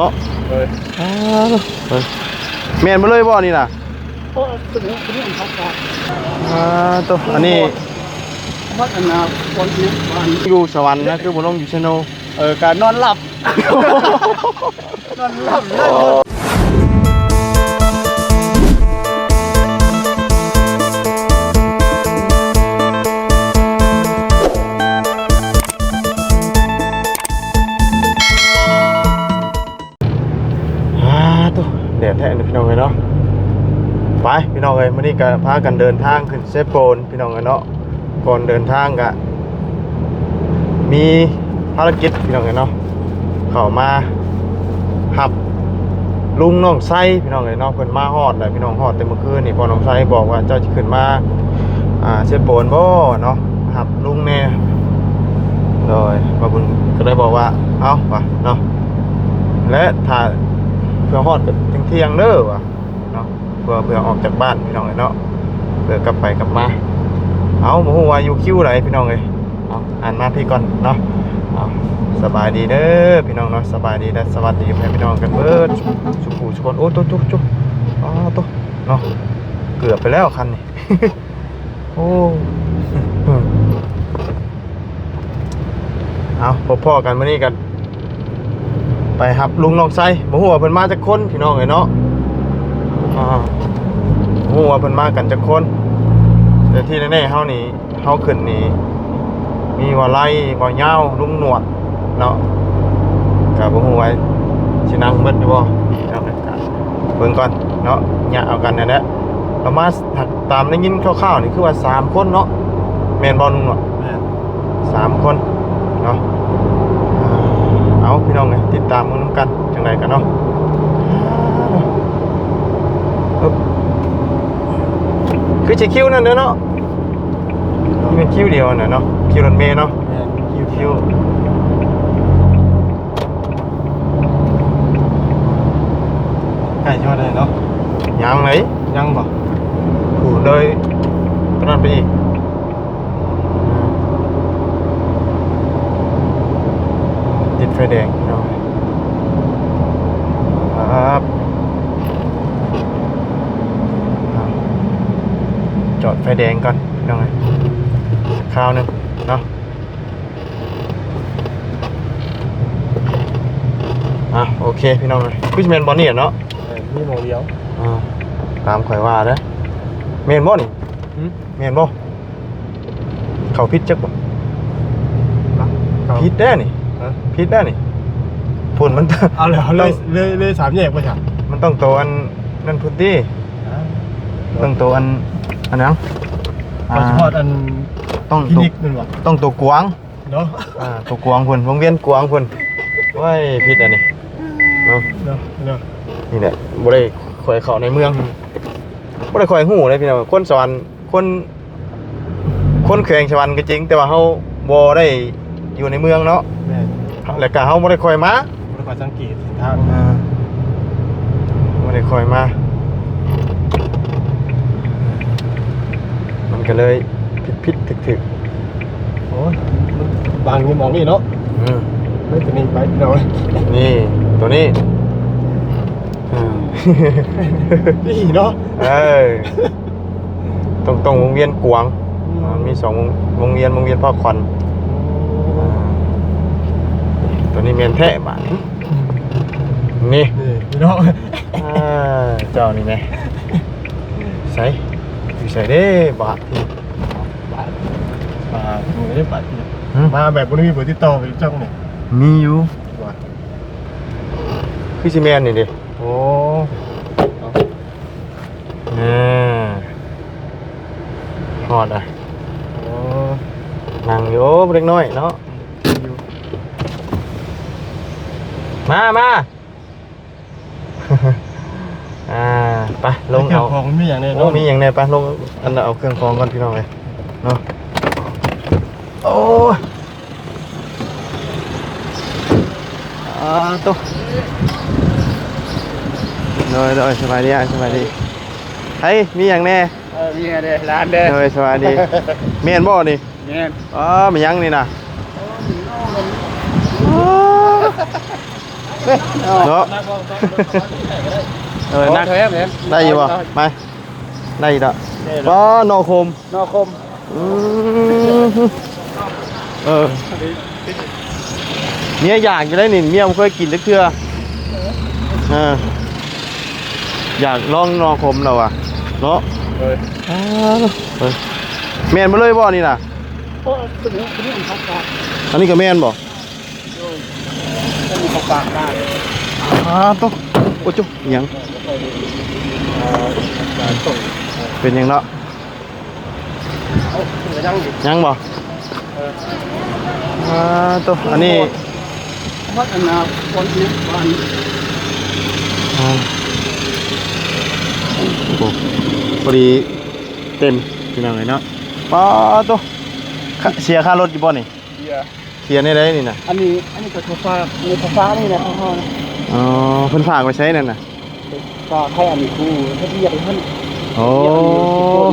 เนาะเมียนมาเลยบ่นี่น่ะตัวอันนี้อยู่สวรรค์นะคือบ่ลงอยู่ชโนการนอนหลับนอนหลับเลยตัวแดดแท้นี่พี่น้องเอ้ยเนาะไปพี่น้องเอ้ยมื้อนี้ก็พากันเดินทางขึ้นเซโปนพี่น้องเอ้ยเนาะก่อนเดินทางก็มีภารกิจพี่น้องเอ้ยเนาะเข้ามาหับลุงน้องไส้พี่น้องเอ้ยเนาะเพิ่นมาฮอดแล้วพี่น้องฮอดแต่เมื่อคืนนี่พอน้องไส้บอกว่าเจ้าสิขึ้นมาเซโปนบ่เนาะหับลุงแน่โดยมาบุญก็เลยบอกว่าเอ้าว่ะเนาะและถ้าเพื่อฮอดกับเที่ยงเด้อว่ะเนาะเพื่อออกจากบ้านพี่น้องเอ้ยเนาะเพื่อกลับไปกลับมาเอาบ่ฮู้ว่าอยู่คิวไหนพี่น้องเอ้ยเอาอ่านมาพี่ก่อนเนาะเอาสบายดีเด้อพี่น้องเนาะสบายดีและสวัสดีพี่น้องกันเบิดสุขทุกคนโอ้ตุ๊อ๋อตุ๊เนาะเกือบไปแล้วคันนี้ โอ้เอาพ่อกันมื้อนี้กันไปหับลุงน้องไส้บ่ฮู้ว่าเพิ่นมาจักคนพี่น้องเอ้ยเนาะบ่ฮู้ว่าเพิ่นมากันจักคนแต่ที่แน่ๆเฮานี่เฮาขึ้นนี่มีว่าไล่บ่ยาวลุงหนวดเนาะก็บ่ฮู้ว่าสินั่งเบิดอยู่บ่เอาเบิ่งก่อนเนาะญะเอากันนั่นแหละประมาณตามได้ยินคร่าวๆนี่คือว่า3คนเนาะแม่นบ่ลุงหนวดแม่น3คนเนาะเอาพี่น้องไงติดตามกันกันจังไรกันเนาะคือจะคิวนั่นเด้อเนาะนี่เป็นคิวเดียวน่ะเนาะคิวรถเมล์เนาะคิวไก่ชอดเลยเนาะยังไหนยังบ่ผูดเลยตอนนั้นไปอีกติดไฟแดงเนาะครับจอดไฟแดงก่อนน้องไงคราวนึงเนาะโอเคพี่น้องเลยพี่เมนบอลนี่เนาะมีโมเดียวตามข่อยว่าเด้อเมนบอลนี่เมนบอเขาพิษจักบ่พิษได้นี่พิษได้นี่ฝุ่นมันเอาเลย3แยกป่ะจ๊ะมันต้องโตอันนั่นพุทธิต้องโตอันนั้นเฉพาะอันต้องคลินิกนั่นวะต้องตัวกวางเนาะตัวกวางพุ่นวงเวียนกวางพุ่นว้ายพิษอันนี้เนาะนี่แหละบ่ได้ข่อยเข้าในเมืองบ่ได้ข่อยฮู้เลยพี่น้องคนสวรรค์คนแขวงสวรรค์ก็จริงแต่ว่าเฮาบ่ได้อยู่ในเมืองเนาะแล้วก็เฮาบ่ได้ค่อยมาบ่ได้ค่อยสังเกตเส้นทางบ่ได้ค่อยมามันก็เลยผิดถึกโอ้ยบางนี่มองนี่เนาะไม่ตัวนี้ไปเนาะนี่ตัวนี้นี่เนาะตรงวงเวียนกวางมี2วงเวียนพ่อควันตัวนี้เมียนแท้บาทนี่เนาะเจ้านี่ไงใส่อยู่ใส่ได้บาทที่ไม่ได้บาทมาแบบบนมีเบอร์ติดต่อไปจ้องเนี่ยมีอยู่พี่ซีเมนนี่ดิโอ้ฮอดอ่ะนั่งอยู่เล็กน้อยเนาะมาไปลงเอาของมีอย่างนี้มีอย่างนี้ไปลงอันเอาเครื่องของก่อนพี่น้องเลยเนาะโอ้ตุ๊เลยสบายดีเฮ้ยมีอย่างแน่มีอย่างเด้ร้านเด้เลยสบายดีเมียนบ่นี่เมียนมียังนี่นะ เนาะนัก แถม ได้อยู่บ่ไปได้อีกแล้วบ่นอคม นอคม อืมเมียอยากจะได้นี่เมียมันเคยกินจักเทื่ออยากลองนอคมแล้วอ่ะเนาะแม่นบ่เลยบ่นี่น่ะ โอ้ตัวนี้มันปาก อันนี้ก็แม่นบ่ มันปากได้ ตุ๊กโอ้จุหยังเป็นหยังเนาะ เอาไปนั่งดิ ยังบ่ตุ๊กอันนี้ วัดอันนาคนนี้บ้าน พอดีเต็มพี่น้องเลยเนาะป้าตุ๊กเสียค่ารถอยู่บ่นี่ เบียร์ เสียนี่ได้นี่น่ะ อันนี้ก็ข้าวฟ้ามีข้าวฟ้านี่แหละข้าวฟ้า อ๋อเพิ่นฝากไว้ใช้นั่นน่ะ ก็แค่อันนี้คู่ถ้าเบียร์ท่าน โอ้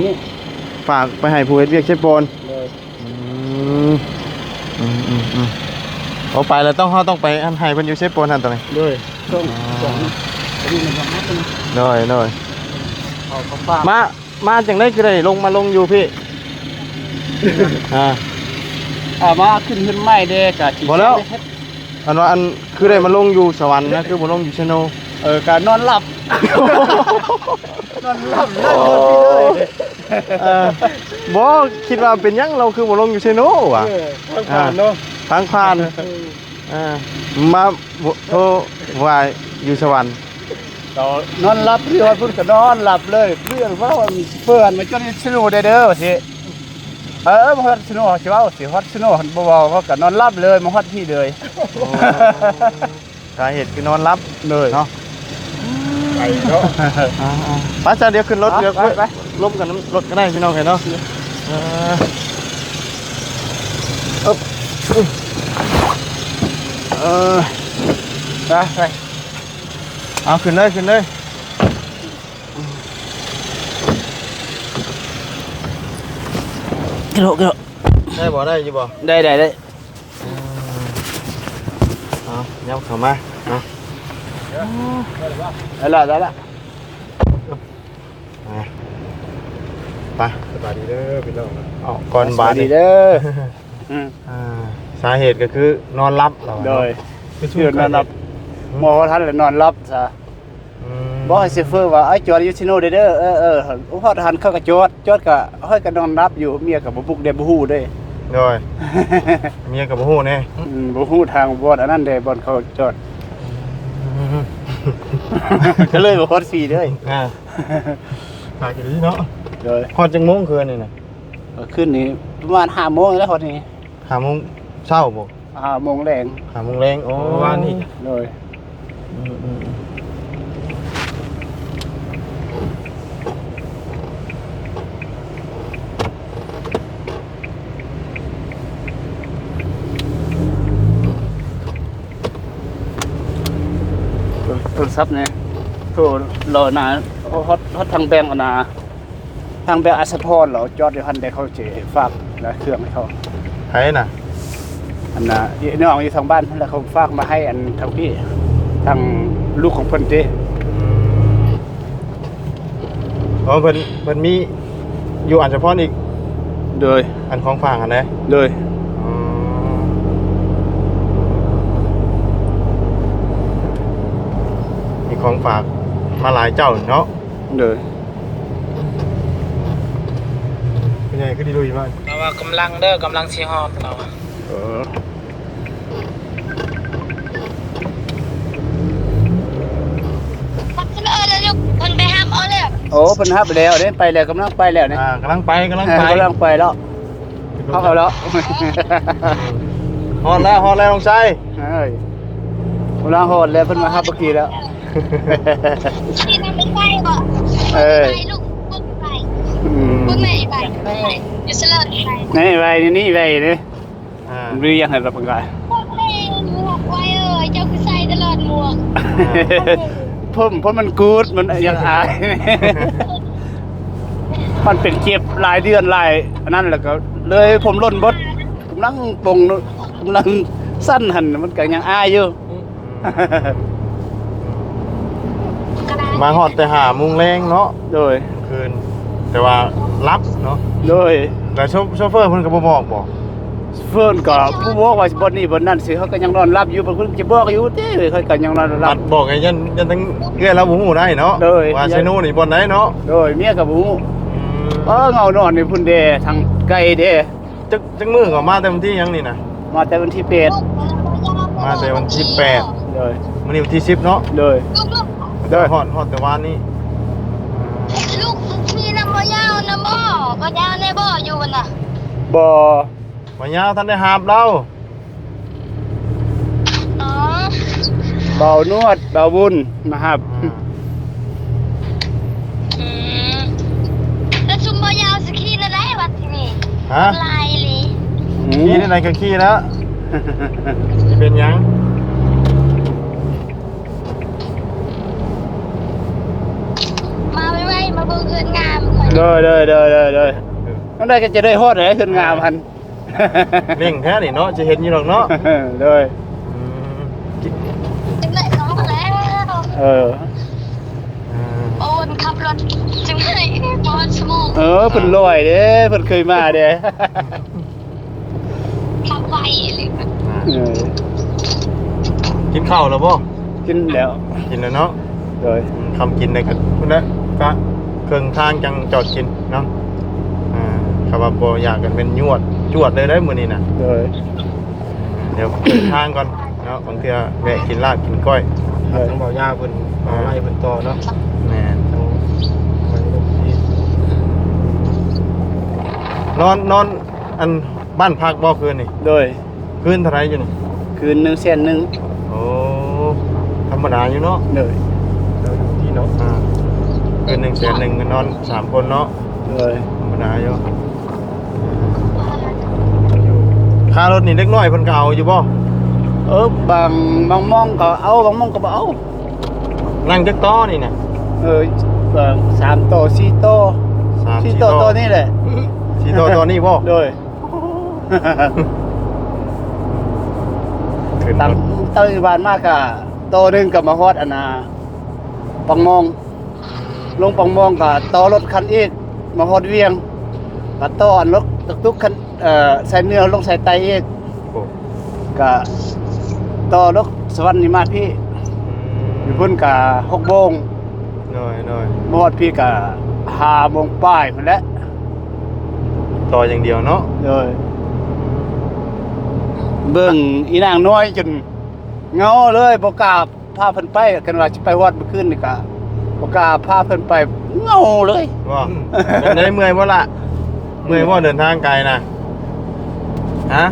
นี้ ฝากไปให้ผู้เฮ็ดเวียกเชฟโปน เลย เอาไปแล้วต้องเฮาต้องไปอันให้เพิ่นอยู่เชฟโปนนั่นตอนนี้ เลยต้องอันนี้มันจะมัดเลย น้อย เอาข้าวฟ้า มาจังได๋คือได้ลงอยู่พี่มาขึ้นไม้เด้กะ บ่แล้วอันว่าอันคือได้มาลงอยู่สวรรค์นะคือบ่ลงอยู่ชะโน การนอนหลับนอนหลับเลย บ่คิดว่าเป็นหยังเราคือบ่ลงอยู่ชะโนว่ะ ผ่านเนาะ ทางผ่านมาโทรว่าอยู่สวรรค์ นอนหลับเรือพุ่นก็นอนหลับเลยเรื่องว่าเพื่อนมาจนสนุกได้เด้อสิมาฮอดสนุกสิว่าสิฮอดสนุกบ่เว้าเขาก็นอนหลับเลยมาฮอดที่เลย สาเหตุคือนอนรับ เลย เนาะ ไปเนาะ ป้าจะเดี๋ยวขึ้นรถเดี๋ยว ไป ล้มกันรถก็ได้พี่น้องเห็นเนาะไป เอาขึ้นเลยขึ้นเลยกิโลได้บ่ได้อยู่บ่ ได้เอายับเข้ามาเอา ได้ละ ไป สบายดีเด้อพี่น้อง เอาก่อนบาด ดี นี่ เด้อ สาเหตุก็คือนอนรับเรา โดยชื่อนอนหลับหมอท่านเลยนอนหลับซะบอกให้เซฟเฟอร์ว่าไอ้จอดอยู่ซิโนเด้อพอทันเข้ากับจอดก็เฮ้ยก็นอนรับอยู่เมียกับบ่บุกได้บ่ฮู้เด้ โดยเมียกับบ่ฮู้แน่ บ่ฮู้ทางบ่อนอันนั้นเด้บ่อนเขาจอดก็เลยบ่ฮอดฟรีเด้ ฝากอยู่ดีเนาะ โดย ฮอดจังโมงคืนนี่น่ะ ขึ้นนี่ประมาณ5โมงแล้วฮอดนี่ 5โมงเช้าบ่ 5โมงแรง 5โมงแรงโอ้ว่านี่ โดยโทรศัพท์เนี่ยโทรรอนาฮอตทางแบงก์นาทางแบงก์อัสพรเหรอจอดอยู่หันได้เขาเจฝากแล้วเครื่องให้เขา ไผน่ะ อันน่ะน้องอยู่ทางบ้านแล้วเขาฝากมาให้อันทางพี่ทางลูกของเพิ่นเด้ อ๋อเพิ่นมีอยู่อันเฉพาะอีก โดย อันของฝากอันใด โดย มีของฝากมาหลายเจ้าเนาะ โดย เป็นไงก็ดีลุยมาก เราว่ากำลังเด้อกำลังสิฮอดเราอะ แล้วลูกคนไปห้ามเอาเลย โอ้เพิ่นรับแล้วเด้ไปแล้วกำลังไปแล้วเนี่ย กำลังไป กำลังไปแล้วเขาแล้ว ฮอดแล้วน้องชาย เอ้ยกำลังโหดแล้วเพิ่นมารับเมื่อกี้แล้ว ที่นั่นไม่ไปบ่ไปลูกปุ๊บไปปุ๊บแม่ไปอยู่เสลอไป นี่ไปนี่ไปนี่ อ่า รียังให้รับประกาศ ปุ๊บแม่หมวกไว้เจ้าคือใส่ตลอดหมวก พ่นมันกูดมันยังอาย มันเป็นเก็บหลายเดือนหลายอันนั้นแล้วก็เลยผมล่นบดกำลังปงกำลังสั้นหันมันก็ยังอายอยู่ มาฮอดแต่5 โมงแรงเนาะ โดย คืนแต่ว่ารับเนาะ โดย แต่โชเฟอร์เพิ่นก็บ่บอกบ่ เพิ่นก็ผู้บอกว่าบ่นี่บ่นั่นสิเขาก็ยังนอนรับอยู่เพิ่นจะบอกอยู่ติเขาก็ยังนอนรั ั บ ดบอกไงยันทั้งเอื้อเราบ่ฮู้ได้เนาะ โดย ว่าไซโนนี่บ่อนไหนเนาะ โดยเมียก็บ่ฮู้ อืม เงานอนนี่พุ่นเด้ทางไกลเด้ จักมื้อก็มาแต่วันที่หยังนี่น่ะ มาแต่วันที่8 มาแต่วันที่ โดย มื้อนี้วันที่10เนาะ โดย เด้อฮอดแต่วานนี้ ลูกมีน้ำบ่ยาวน้ำบ่ก็ยาวในบ่อยู่น่ะ บ่ บ่ยาวท่านได้หาบเรา อ๋อ เบานวดเบาบุญนะครับ แล้วชุมบ่ยาวสิขี้นั่นได้วัดที่นี่ ฮะ ลายเลย ขี้ได้ไหนก็ขี้แล้วสิเป็นหยัง มาไว้มาเบิ่งเงินงาม โดยนั่นได้ก็จะได้ฮอดเลยขึ้นงามพัน เร่งแท้นี่เนาะจะเห็นอยู่หรอกเนาะ โดย อืม จังได้สองแล้ว เออ โอนขับรถจังได้บอลสมอง เพิ่นลอยเด้เพิ่นเคยมาเด้ ขับไวเลย เออ กินข้าวแล้วบ่ กินแล้ว กินแล้วเนาะ โดย คำกินได้ก็พุ่นละก็เครื่องทางจังจอดกินเนาะครับว่าบ่อยากกันเป็นยวดจวดเลยได้มื้อนี้น่ะ โดย เดี๋ยวเดินทางก่อนเนาะบางเทื่อแวะกินลาบกินก้อย ต้องบอกย่าเพิ่นเอาไล่เพิ่นต่อเนาะ แม่น เอาไว้ลูกที่ นอนอันบ้านพักบ่คืนนี่ โดย คืนเท่าไหร่อยู่นี่ คืน1 1 0 0 โอ้ธรรมดาอยู่เนาะ โดย เราอยู่ที่เนาะ คืน100,000นอน3 คนเนาะ โดย ธรรมดาอยู่ค่ารถนี่เล็กน้อยเพิ่นก็เอาอยู่บ่ บางมองก็เอาบางมองก็บ่เอา นั่งจักต่อนี่น่ะ บาง3โต4โต 3 4โตตัวนี้แหละ 4โตตัวนี้บ่ โดย ขึ้นร ตั้ง ถ ตั้งบ้านมากอะโตหนึงก็มาฮอดอันน่ะปังมอง ลงปังมองก็ต่อรถคันอีกมาฮอดเวียงก็ต่ออันรถตุกๆคันใส่เนื้อลงใส่ไตอีก โอ้ ก็ต่อรถสวรรค์นี่มาพี่อยู่พุ่นก็6 โมง น้อย มาฮอดพี่ก็5 โมงป้ายพุ่นแหละ ต่ออย่างเดียวเนาะ เลยเบิ่งอีนางน้อยจนเหงาเลยบ่กล้าพาเพิ่นไปกันว่าสิไปฮอดเมื่อคืนนี่ก็บ่กล้าพาเพิ่นไปเหงาเลย ว่าเป็นได้เมื่อยบ่ล่ะเมื่อยบ่เดินทางไกลนะฮะ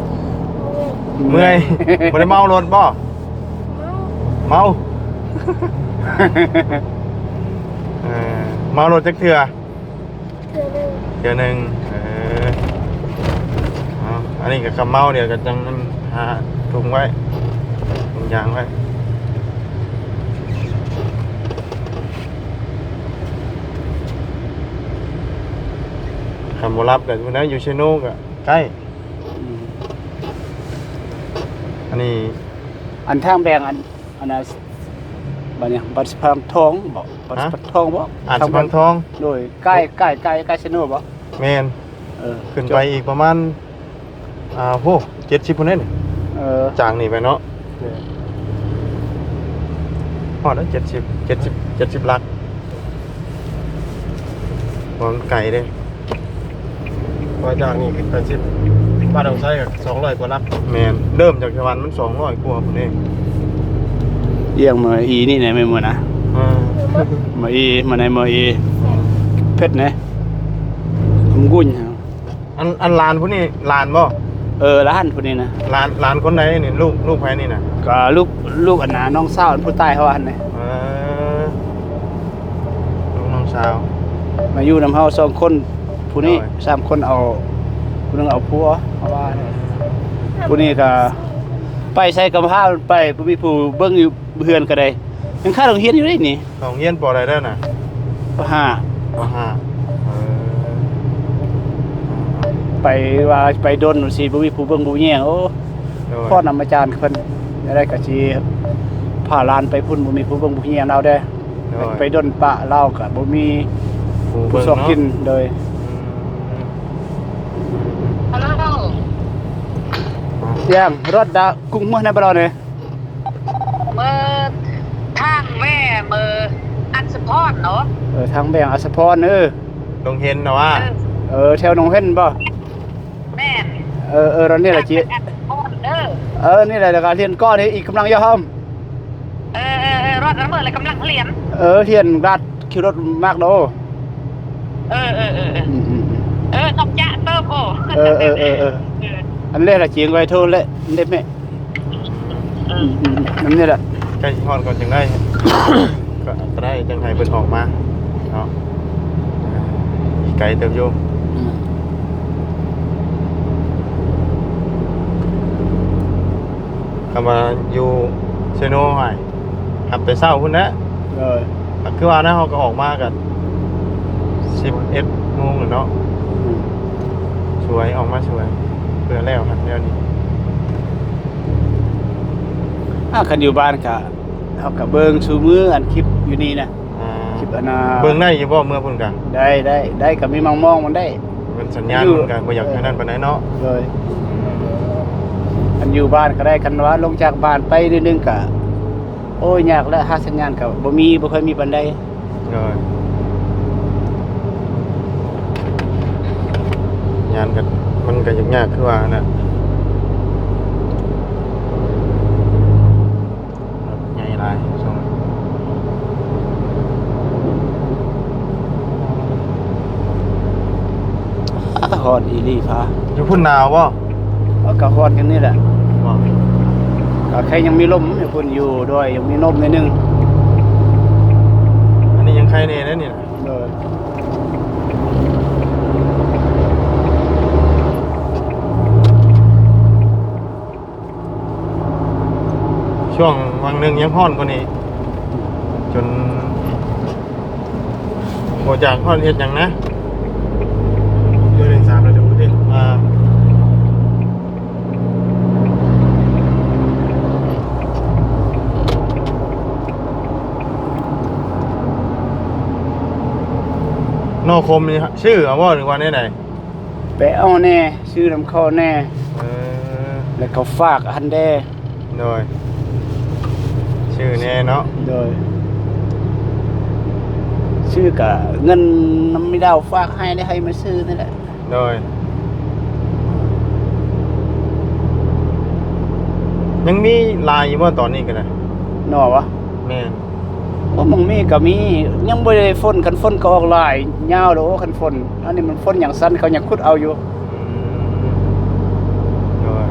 เมื่อยบ่ได้เมารถบ่เมาเมารถจักเทื่อเทื่อหนึงเอาอันนี้ก็คำเมาเดี๋ยวก็จังนั้นหาถุงไว้ถุงยางไว้คำบ่รับกันวันนั้นอยู่เชโนกะใกล้อันนี้ อันทางแบงอันน่ะบัดนี้บัดสิพังทองบ่บัดสิพังทองบ่ อ่านสะพานทอง โดยใกล้สนุบ่ แมน เออ ขึ้นไปอีกประมาณโห70พุ่นนี่ เออ จางนี่ไปเนาะฮอดแล้ว70หลักบ่มันไกลเด้ มาจากนี่เป็น80บ้านหนองไส้ก็200กว่าลัก แมนเริ่มจากชวันมัน200กว่าพุ่นเอง เอียงมาอีนี่ไหนไม่มื้อนะ มาอีมาในมาอีเพชรนะผมกุ้น อันลานพุ่นนี่ลานบ่ ร้านพวกนี้นะ ลานคนไหนนี่ลูกไผนี่น่ะ ก็ลูกอันน่ะน้องสาวอันผู้ตายเขาอันนี่ ลูกน้องสาว มาอยู่นำเฮา2 คนผู้นี้ โอ้ย 3 คนเอาผู้นึงเอาผัวเอาว่าเนี่ยผู้นี้ก็ไปใส่กำพร้าไปบ่มีผู้เบิ่งอยู่เฮือนก็ได้ยังค่าโรงเรียนอยู่ได้นี่ ของเฮียนปอใดได้น่ะ ปห้า ปห้า ไปว่าไปดนสิบ่มีผู้เบิ่งผู้แย่งโอ้ โดย พ่อนำอาจารย์เพิ่นได้ก็สิ พาหลานไปพุ่นบ่มีผู้เบิ่งผู้เฮียเราเด้ไปดนปะเราก็บ่มีผู้สอบกินโดย ฮัลโหล เตียงรถดากุ้งมื้อในบ่เราเนี่ย เบอร์ทางแม่เบอร์อันสปอร์ตเนาะ ทางแบงอัสพรลงเห็นนะว่า แถวหนองเฮ็นบ่ แม่น เรานี่แหละจิ อันสปอร์ตเด้อ นี่แหละการเรียนก้อนนี้อีกกำลังย่อม รถระเบิดอะไรกำลังเรียน เรียนรัดคิวรถมากโด ตบจะเติมโอ้ อันเล่ละเจียงไว้โทษเลยเด็ดแม่นั่นนี่แหละ ใกล้ฮอดก่อนจังได้ ก็ได้จังให้เพิ่นออกมาเนาะไกลเติบอยู่คำว่าอยู่เซโนหายขับไปเศร้าพุ่นนะคือว่านะเขาก็ออกมากัน11 โมงเนาะสวยออกมาสวยเพื่อแล้วครับเดี๋ยวนี้ คันอยู่บ้านกะเขากับเบิ่งชูมืออันคลิปอยู่นี่นะคลิปอันน่ะ เบิ่งได้อยู่บ่เมื่อพุ่นกัน ได้ก็มีมองมันได้ มันสัญญาณมันกันบ่อยากให้นั่นปานใดเนาะ เลยอันอยู่บ้านก็ได้กันว่าลงจากบ้านไปนิดนึงกะโอ้ยยากแล้วหาสัญญาณก็บ่ค่อยมีปานใด เลยงานกันมันก็ยากคือว่าน่ะใหญ่หลายส่ง ฮอดอีหลีฟ้า อยู่พุ่นหนาวบ่ ก็ฮอดกันนี่แหละ บ่ ก็แค่ยังมีลมให้คนอยู่ด้วยยังมีลมนิดนึง อันนี้ยังใครแน่นะนี่น่ะ เลย ช่วงวังหนึงยังฮ้อนกว่านี้จนบ่จากฮ้อนเฮ็ดหยังนะ เดือน3แล้วเดี๋ยวดิ นอกคมนี่ชื่อเอาบ่หรือว่าแน่ใด ไปเอาแน่ซื้อน้ำเข้าแน่ เออ แล้วก็ฝากอันแด โดยชื่อแน่เนาะ โดยซื้อกับเงินน้ำไม่ดาวฝากให้ได้ให้มาซื้อนี่แหละ โดยยังมีลายอยู่บ่ตอนนี้ก็ได้ หน่อวะ แม่น มึงมีก็มียังบ่ได้ฝนกันฝนก็ออกหลายยาวโดคันฝนอันนี้มันฝนอย่างสั้นเขาอยากขุดเอาอยู่ โดย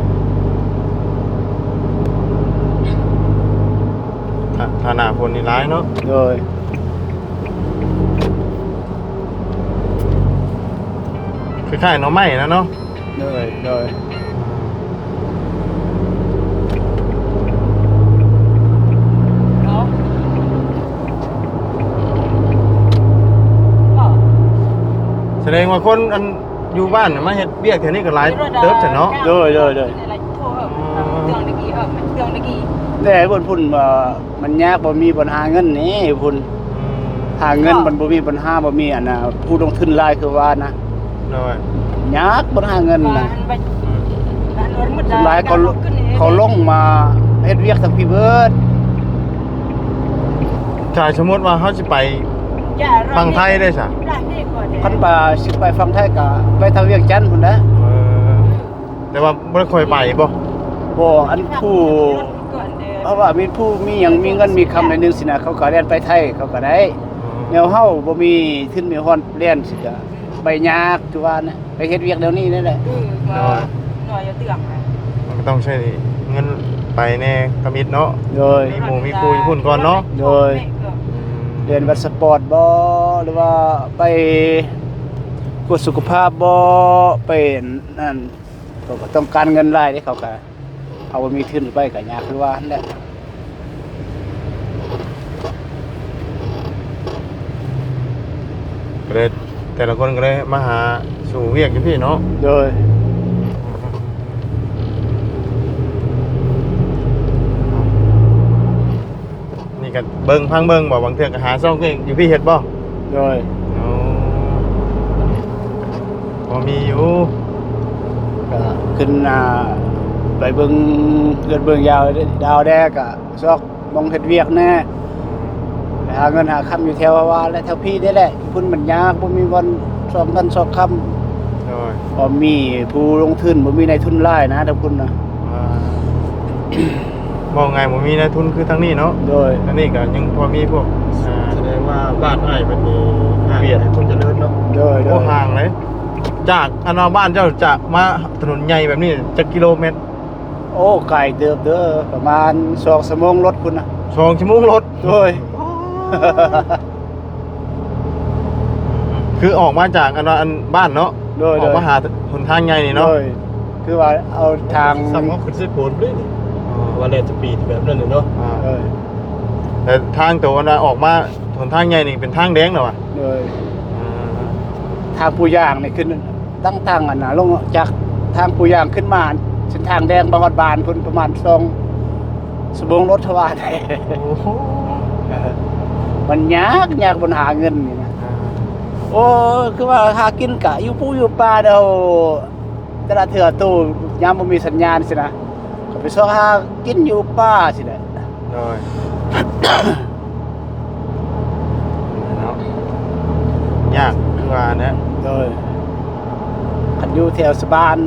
ถ้าหน้าฝนนี่ร้ายเนาะ โดย คือค่ายๆหน่อไม้นะเนาะ โดยแสดงว่าคนอันอยู่บ้านน่ะมาเฮ็ดเบี้ยแถวนี้ก็หลายเติบซะเนาะ โดยแต่บนพุ่นว่ามันยากบ่มีปัญหาเงินนี่พุ่นหาเงินมันบ่มีปัญหาบ่มีอันน่ะผู้ลงทุนหลายคือว่านะ โดย ยากปัญหาเงินนะหลายเขาลงมาเฮ็ดเวียกทั้งพี่เบิด ถ้าสมมุติว่าเฮาสิไปฝั่งไทยได้ซะ คันป่าสิไปฟังไทยก็ไปทางเวียงจันทน์พุ่นนะ แต่ว่าบ่ได้ค่อยไปบ่ บ่อันผู้เพราะว่ามีผู้มีหยังมีเงินมีคำในนึงสินะเขาก็เรียนไปไทยเขาก็ได้แนวเฮาบ่มีทุนมีฮ้อนเรียนสิก็ไปยากทุกวันนะไปเฮ็ดเวียกเดี๋ยวนี้นั่นแหละ มันก็ต้องใช้เงินไปแน่กมิดเนาะ โดย มีหมู่มีครูอยู่พุ่นก่อนเนาะ โดยเรียนวัดสปอร์ตบ่หรือว่าไปกวดสุขภาพบ่ไปนั่นก็ต้องการเงินหลายเด้เขาก็เอาบ่มีทุนไปก็ยากคือว่านั่นแหละ ก็เลยแต่ละคนก็เลยมาหาสู่เวียกอยู่พี่เนาะ โดย เบิ่งพังเบิ่งบ่บางเทื่อก็หาซ่องเองอยู่พี่เฮ็ดบ่ โดย อ๋อพอมีอยู่ ก็ขึ้นไปเบิ่งเกิดเบิ่งยาวดาวแดกก็ซอกมองเฮ็ดเวียกแน่ไปหาเงินหาค่ำอยู่แถวว่าและแถวพี่นี่แหละพุ่นมันยากบ่มีวันสอบกันสอบค่ำ โดย บ่มีผู้ลงทุนบ่มีนายทุนหลายนะทั้งพุ่นนะ อ่าบอกไงบ่มีนายทุนคือทางนี้เนาะ โดย อันนี้ก็ยังพอมีพวกแสดงว่าบ้านอ้ายมันมีเปลี่ยนคนเจริญเนาะ โดย โอ้ห่างเลยจากอันว่าบ้านเจ้าจากมาถนนใหญ่แบบนี้จักกิโลเมตร โอ้ไกลเด้อเด้อประมาณ2ชั่วโมงรถพุ่นนะ 2 ชั่วโมงรถ โดย คือออกมาจากอันว่าอันบ้านเนาะ โดย ออกมาหาหนทางใหญ่นี่เนาะ โดยคือว่าเอาทาง ซ้ำเขาขึ้นสิโผล่ด้วยนี่ว่าแลจะปีดแบบนั้นเนาะ อ่า โดย แต่ทางตัวนั้นออกมาหนทางใหญ่นี่เป็นทางแดงเหรอวะ โดยทางปูย่างนี่ขึ้นตั้งทางอันน่ะลงจากทางปูย่างขึ้นมาเส้นทางแดงบางฮอดบานพุ่นประมาณ2ชั่วโมงรถทว่าได้ โอ้โห มันยากบนหาเงินนี่นะโอ้คือว่าหากินกะอยู่ปูอยู่ป่าเด้อแต่ละเถื่อตู้ยามบ่มีสัญญาณสินะก็ไปซอกหากินอยู่ป่าสิแหละ โดยเนาะยากคือว่านะ โดยคันอยู่แถวสะบาน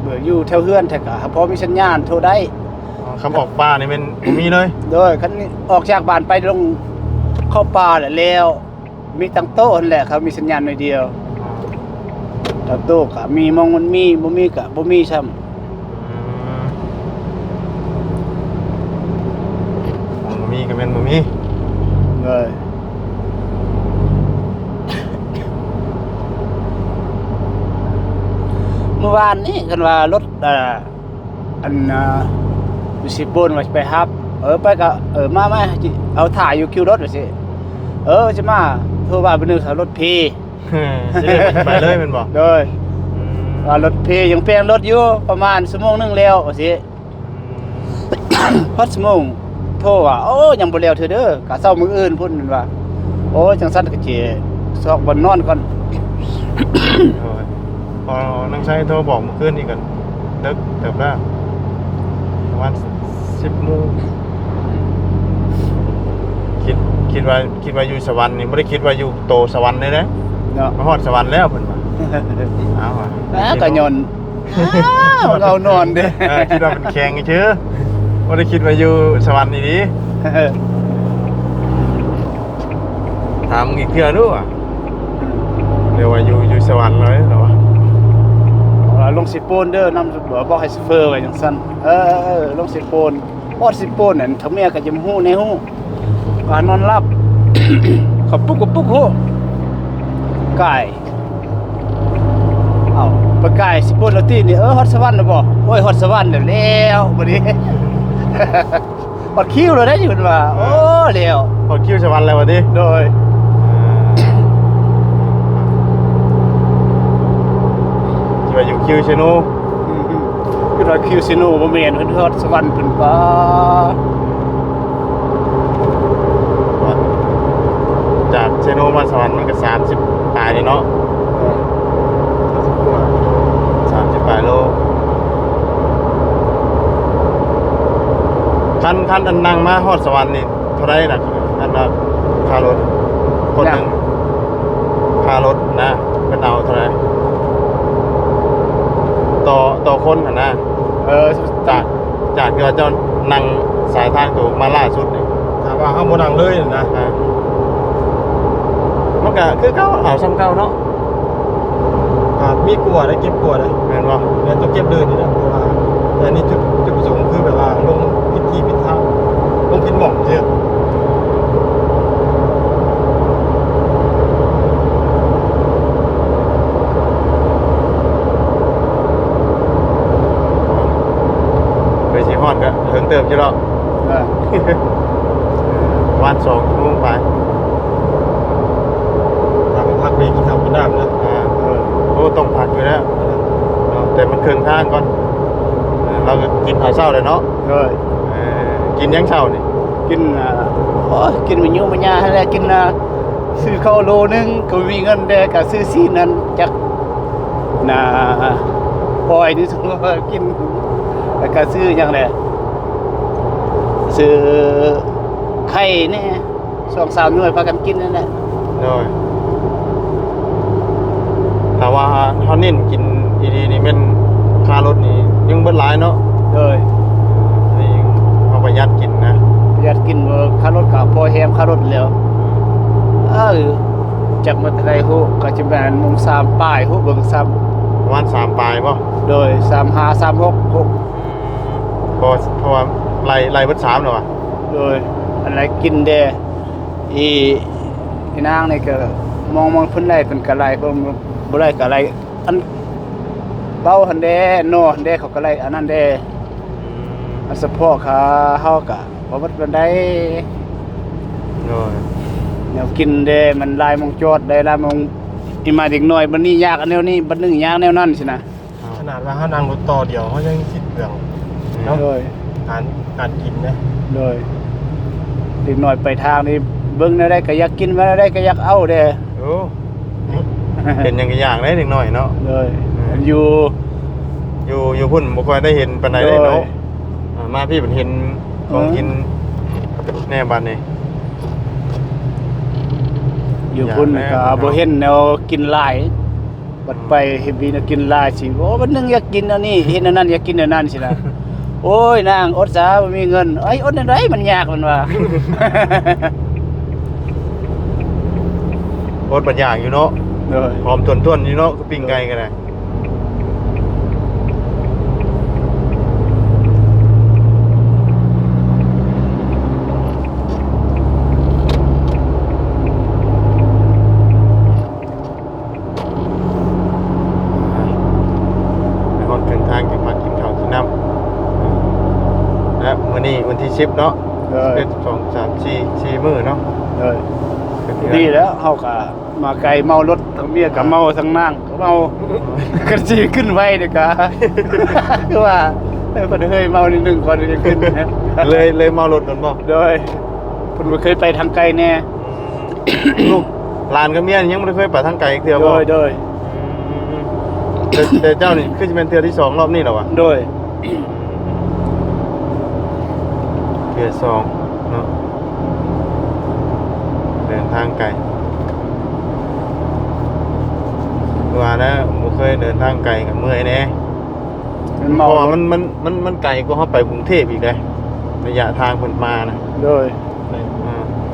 เบื่ออยู่แถวเฮือนแท้ก็พอมีสัญญาณโทรได้ คำออกป่านี่เป็นบ่มีเลย โดยคันนี้ออกจากบ้านไปลงเข้าป่าแหละแล้วมีตั้งโต๊ะนั่นแหละครับมีสัญญาณหน่อยเดียวตั้งโต๊ะก็มีมองมันมีบ่มีก็บ่มีซ้ำ บ่มีก็แม่นบ่มี เลยเมื่อวานนี้กันว่ารถอันอยู่สิบนว่าสิไปฮับไปก็มาจิเอาถ่ายอยู่คิวรถว่าสิจะมาโทรว่าไปนึกรถพี สิได้ไปเลยแม่นบ่ โดยว่ารถพียังเปลี่ยนรถอยู่ประมาณชั่วโมงนึงแล้วว่าสิพอชั่วโมงโทรว่ายังบ่แล้วเธอเด้อกะเช้ามื้ออื่นพุ่นนั่นว่าจังซั่นก็สิซอกบ่นอนก่อน โอ้ยพอนังใช้โทรบอกเมื่อคืนนี่กันดึกเติบแล้วประมาณ10 โมงคิดว่าอยู่สวรรค์นี่บ่ได้คิดว่าอยู่โตสวรรค์เลยนะ เนาะ มาฮอดสวรรค์แล้วเพิ่นว่าเอาว่ะ ก็ยนเอานอนเด้ คิดว่าเป็นแข็งเชื่อบ่ได้คิดว่าอยู่สวรรค์นี่ดีถามอีกเทื่อดูอ่ะเรียกว่าอยู่สวรรค์เลยเหรอวะ ลงสิโปนเด้อนำบอกให้ซิเฟอร์ไว้จังซั่นลงสิโปนพอสิโปนนั่นถ้าเมียก็จะฮู้ในฮู้ก็นอนหลับ เขาปุ๊กฮู้ไก่เอ้าไปไก่สิโปนแล้วตีนี่ฮอดสวรรค์แล้วบ่โอ้ยฮอดสวรรค์แล้วบัดนี้ ฮอดคิวแล้วได้อยู่เพิ่นว่าโอ้แล้ว พอคิวสวรรค์แล้ววะดิ โดย คิดว่าอยู่คิวเชนู คือว่าคิวซิโนบ่แม่นเพิ่นฮอดสวรรค์เพิ่นว่า จากเชนูมาสวรรค์มันก็30 ปลายเลยเนาะ30 ปลายโลคันอันนั่งมาฮอดสวรรค์นี่เท่าไรน่ะอันว่าค่ารถคนหนึงค่ารถนะเป็นเอาเท่าไรต่อคนนะจากที่ว่าเจ้านั่งสายทางตัวมาล่าสุดนี่ ถามว่าเฮาบ่นั่งเลยนะ มันก็คือเก่าเอาซ้ำเก่าเนาะ มีกลัวได้เก็บกลัวได้ แม่นบ่ เรียนต้องเก็บเดินนี่แหละเพราะว่าแต่นี่จุดประสงค์คือแบบว่าลงพิธีพิธาลงพินหม่องเด้อ ไปสิฮอดก็ถึงเติมอยู่แล้ววัน2 ชั่วโมงไป ทางพักดีกินข้าวกินน้ำนะ โอ้ต้องพักอยู่แล้วเนาะแต่มันครึ่งทางก่อนเราก็กินข้าวเช้าเลยเนาะ โดย กินยังเช้านี่ กินห อ้ยกินมันยุ่งมันยากให้ได้กินนะซื้อข้าวโลนึงก็มีเงินได้ก็ซื้อซีนนั้นจักน่ะปล่อยนี่ถึงว่ากินแล้วก็ซื้อหยังแหละซื้อไข่แน่2-3หน่วยพากันกินนั่นแหละ โดยแต่ว่าเฮาเน้นกินดีๆนี่แม่นค่ารถนี่ยังเบิดหลายเนาะ เลย นี่เฮาประหยัดกินนะ อยากกินว่าค่ารถก็พอแฮมค่ารถแล้วจากมาไดฮู้ก็จะเป็นมุง3ป้ายฮู้เบิ่งซ้ำ ประมาณ3ปลายบ่ โดย35 36 6 เพราะว่าไล่เบิด3แล้วอ่ะ โดยอะไรกินแดอีนางนี่ก็มองเพิ่นได้เพิ่นก็ไล่บ่ได้ก็ไล่อันเบาหันแดโนหันแดเขาก็ไล่อันนั้นแดอันเฉพาะขาเฮาก็บ่ว่าปานใด โดย แนวกินแดมันลายมองจอดได้ลายมองอีมาเด็กน้อยบัดนี้ยากอันแนวนี้บัดนึงยากแนวนั้นสินะ ขนาดว่าเขานั่งรถต่อเดียวเขายังคิดเรื่องเนาะ โดย การกินนะ โดยเด็กน้อยไปทางนี้เบิ่งแนวใดก็อยากกินแนวใดก็อยากเอาเด้ โอ้เป็นอย่างอย่างได้เด็กน้อยเนาะ เลยอยู่ อยู่พุ่นบ่ค่อยได้เห็นปานใดเลยเนาะมาพี่เพิ่นเห็นของกินแน่บัดนี้ อยู่พุ่นก็บ่เห็นแนวกินหลายบัดไปเฮ็ดวีน่ะกินหลายสิโอ้บัดนึงอยากกินอันนี้เห็นอันนั้นอยากกินอันนั้นสินะ โอ้ยนางอดซะบ่มีเงินไอ้ยอดจังไดมันยากมันว่า โคตรบัดอย่างอยู่เนาะ เลย หอมต้นๆอยู่เนาะคือปิ้งไก่ก็ได้ไปฮอดถึงทางจังหวัดกินข้าวกินน้ำและมื้อนี้วันที่10เนาะ เลย 1 2 3 4มื้อเนาะ เลยดีแล้วเฮาก็มาไกลเมารถทั้งเมียก็เมาทั้งนางก็เมา กันสิขึ้นไว้เด้อกะ คือว่าเพิ่นเคยเมานิดนึงก่อนจะขึ้นนะ เลยเมารถกันบ่ โดยเพิ่นบ่เคยไปทางไกลแน่ ลูกหลานกับเมียนี่ยังบ่ได้เคยไปทางไกลอีกเทื่อ โด บ่ ยโดย แต่เจ้านี่คือจะเป็นเทือที่2รอบนี้เหรอวะ โดย เทือ2เนาะเดินทางไกลว่านะผมเคยเดินทางไกลกับเมื่อยแน่ มัน เพ เมา ราะว่ามันไกลก็เขาไปกรุงเทพอีกเลยระยะทางเพิ่นมานะ โดย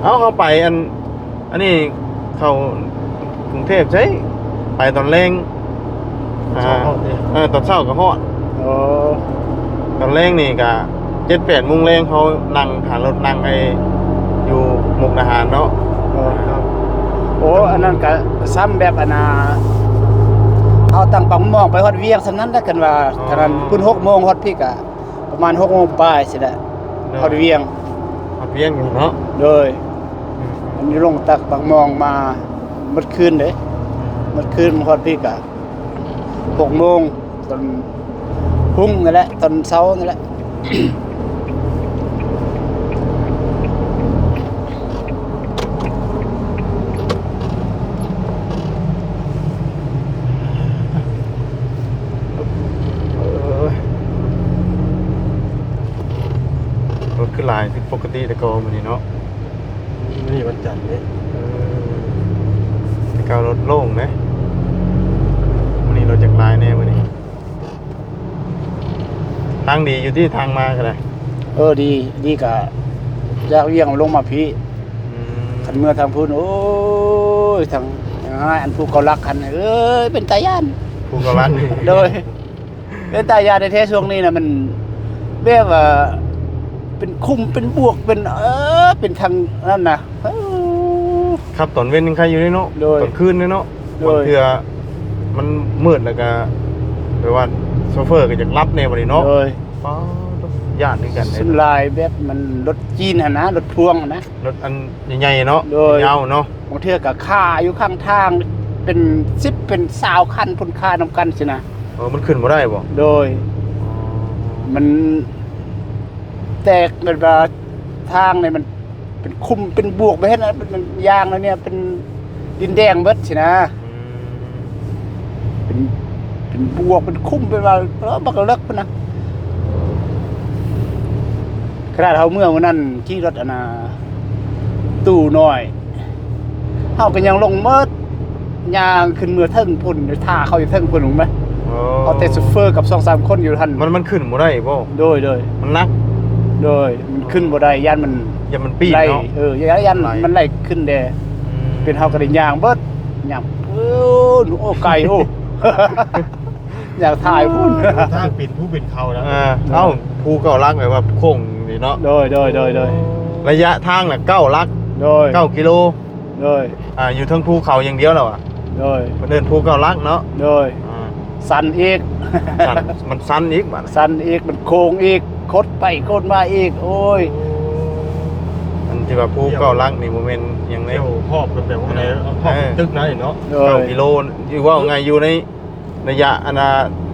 เขาไปอันนี้เข้ากรุงเทพใช่ไปตอนแรงตอนเช้าก็ฮอด โอ้ ตอนแรกนี่ก็7-8 โมงแรงเขานั่งหารถนั่งอยู่มุกดาหารเนาะ โอ้อันนั้นก็ซ้ำแบบอันน่ะเอาตั้งปังมองไปฮอดเวียงซั่นนั้นแล้วกันว่าฉะนั้นพุ่น6 โมงฮอดพี่ก็ประมาณ6 โมงปลายสิแหละฮอดเวียง ฮอดเวียงอยู่เนาะ โดยอันนี้ลงตักปังมองมาเมื่อคืนเด้เมื่อคืนฮอดพี่ก็6 โมงตอนพุ่งนั่นแหละตอนเช้านั่นแหละ รถขึ้นหลายผิดปกติแต่ก็มื้อนี้เนาะ นี่วันจันทร์เนี่ย แต่ก็รถโล่งนะมื้อนี้รถจักรลายแน่มื้อนี้ทางดีอยู่ที่ทางมาก็ได้ ดีกะจากเวียงลงมาพี่คันเมื่อทางพูนโอ้ยทางง่ายอันผู้เขารักกันเอ้ยเป็นตาย่าน ภูกระลัน โดยเป็นตาย่านในเทช่วงนี้นะมันแบบว่าเป็นคุมเป็นบวกเป็นเป็นทางนั่นนะครับ ตอนเว้นยังใครอยู่นี่เนาะ โดย ตอนคืนนี่เนาะ โดย บางเทื่อมันมืดแล้วก็แปลว่าโชเฟอร์ก็จะรับแนวบ่นี้เนาะ โดย ป๊าดย่านนี่กัน สุดลายแบบมันรถจีนนะรถพ่วงนะ รถอันใหญ่ๆเนาะ โดย ยาวเนาะ บางเทื่อกับค่าอยู่ข้างทางเป็น10เป็น20คันพุ่นค่านำกันสินะ มันขึ้นบ่ได้บ่ โดยมันแตกเป็นว่าทางเนี่ยมัน เป็นคุมเป็นบวกไปเฮ็ดนะเป็นยางแล้วเนี่ยเป็นดินแดงเบิดสินะเป็นบวกเป็นคุมเป็นว่าบักเลิกพุ่นนะขนาดเฮาเมื่อวันนั้นที่รถอนาตู้น้อยเฮาก็ยังลงเมิดยางขึ้นเมื่อเทิงพุ่นท่าเขาอยู่เทิงพุ่นถูกมั้ยเอาแต่ซูเฟอร์กับ 2-3 คนอยู่ทันมันขึ้นบ่ได้บ่โดยมันนักโดยมันขึ้นบ่ได้ยันมัน อย่ามันปีนเนาะยันมันไหลขึ้นแดเป็นเฮาก็ได้ย่างเบิดย่างโอ้ไก่โอ้ อยากถ่ายพุ่น ทางปิ่นผู้ปิ่นเขาแล้ว เอ้าภูเก้าลักแบบว่าโค้งนี่เนาะโดยระยะทางน่ะ9ลักโดย9กิโลโดยอยู่เทิงภูเขาอย่างเดียวแล้วอ่ะโดยมันเดินภูเก้าลักเนาะโดยสันอีกมันสันอีกบัดสันอีกมันโค้งอีกคดไปคดมาอีกโอ้ยมันที่ว่าภูเก้าลักนี่บ่แม่นหยังไงครอบกันแบบว่าไหนครอบตึกไหนเนาะ9กิโลอยู่ว่าไงอยู่ในระยะ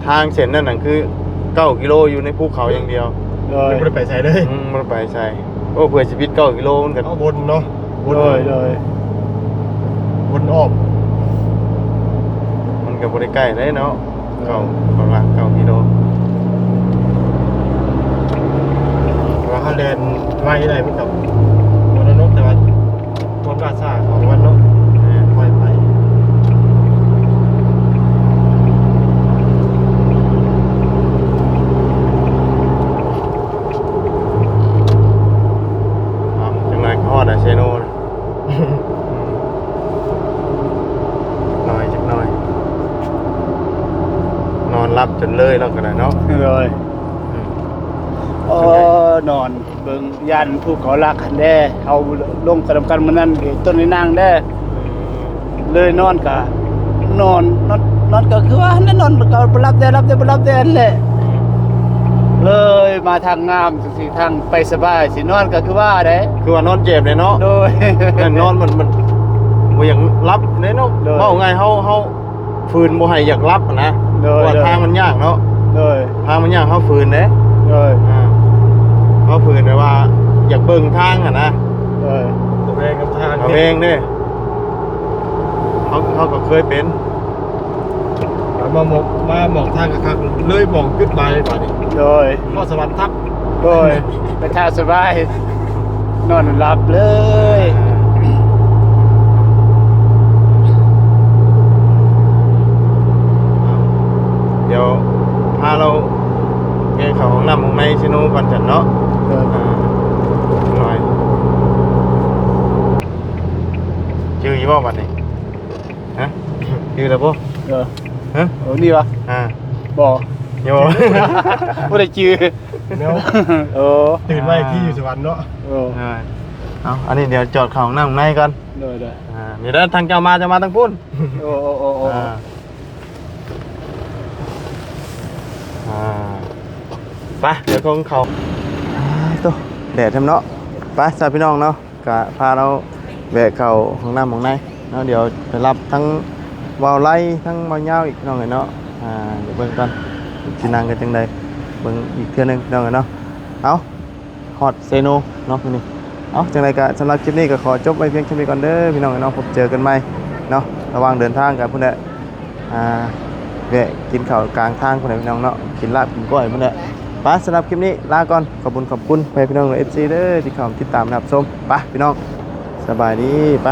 ทางเส้นนั่นน่ะคือ9กิโลอยู่ในภูเขาอย่างเดียวไม่ได้ไปใส่เลยมันไปใส่โอ้เพื่อชีวิต9กิโลมันก็บนเนาะบนอ้อมมันก็บ่ได้ใกล้เลยเนาะ9ลัก9กิโลว่าเขาเดินไว้ได้มันกับวันนกแต่ว่าคนกาซ่าของวันนกค่อยไปฮอดเซโนนะจักหน่อยนอนรับจนเลยแล้วก็ได้เนาะเลยนอนเบิ่งยันผู้เขารักกันแด้เอาลงกระดำกันมื้อนั้นต้นในนางแด้เลยนอนก็นอนก็คือว่านั่นนอนก็รับแดนแหละเลยมาทางงามสิทางไปสบายสินอนก็คือว่านอนเจ็บเลยเนาะโดยนอนมันบ่อยากรับเนาะเว้าไงเฮาฝืนบ่ให้อยากรับนะว่าทางมันยากเนาะโดยทางมันยากเฮาฝืนเด้โดยเฮาฝืนว่าอยากเบิ่งทางนะโดยตัวเองกับทางตัวเองเด้เฮาก็เคยเป็นมาหมองทางคักๆเลยหมองขึ้นไปเลยป่ะนี่โดยก็สวรรค์ทับโดยไปทางสบายนอนหลับเลยเดี๋ยวพาเราไปเข้าห้องน้ำของในซิโนก่อนจันเนาะหน่อยชื่อยี่บ่บัดนี้ฮะชื่อแล้วบ่ฮะโอ้นี่วะบ่โยบ่ได้ชื่อเนาะตื่นมาอีกที่อยู่สวรรค์เนาะเอาอันนี้เดี๋ยวจอดเข้าห้องน้ำของในก่อนได้มีด้านทางจะมาทางพุ่นไปเดี๋ยวคงเขาตัวแดดทำเนาะไปสาวพี่น้องเนาะกะพาเราแวะเข้าห้องน้ำของในเนาะเดี๋ยวไปรับทั้งวาวไล่ทั้งวาวเงาอีกน้องเลยเนาะเดี๋ยวเบิ่งกันสินั่งกันจังใดเบิ่งอีกเทื่อนึงน้องเลยเนาะเอาฮอตเซโนเนาะนี่เอาจังใดกะสำหรับคลิปนี้ก็ขอจบไว้เพียงเท่านี้ก่อนเด้อพี่น้องเลยเนาะพบเจอกันใหม่เนาะระหว่างเดินทางกับพุ่นแหละแวะกินข้าวกลางทางพุ่นแหละพี่น้องเนาะกินลาบกินก้อยพุ่นแหละไปสำหรับคลิปนี้ลาก่อนขอบคุณไปพี่น้องเอฟซีเด้อที่เข้าติดตามรับชมไปพี่น้องสบายดีไป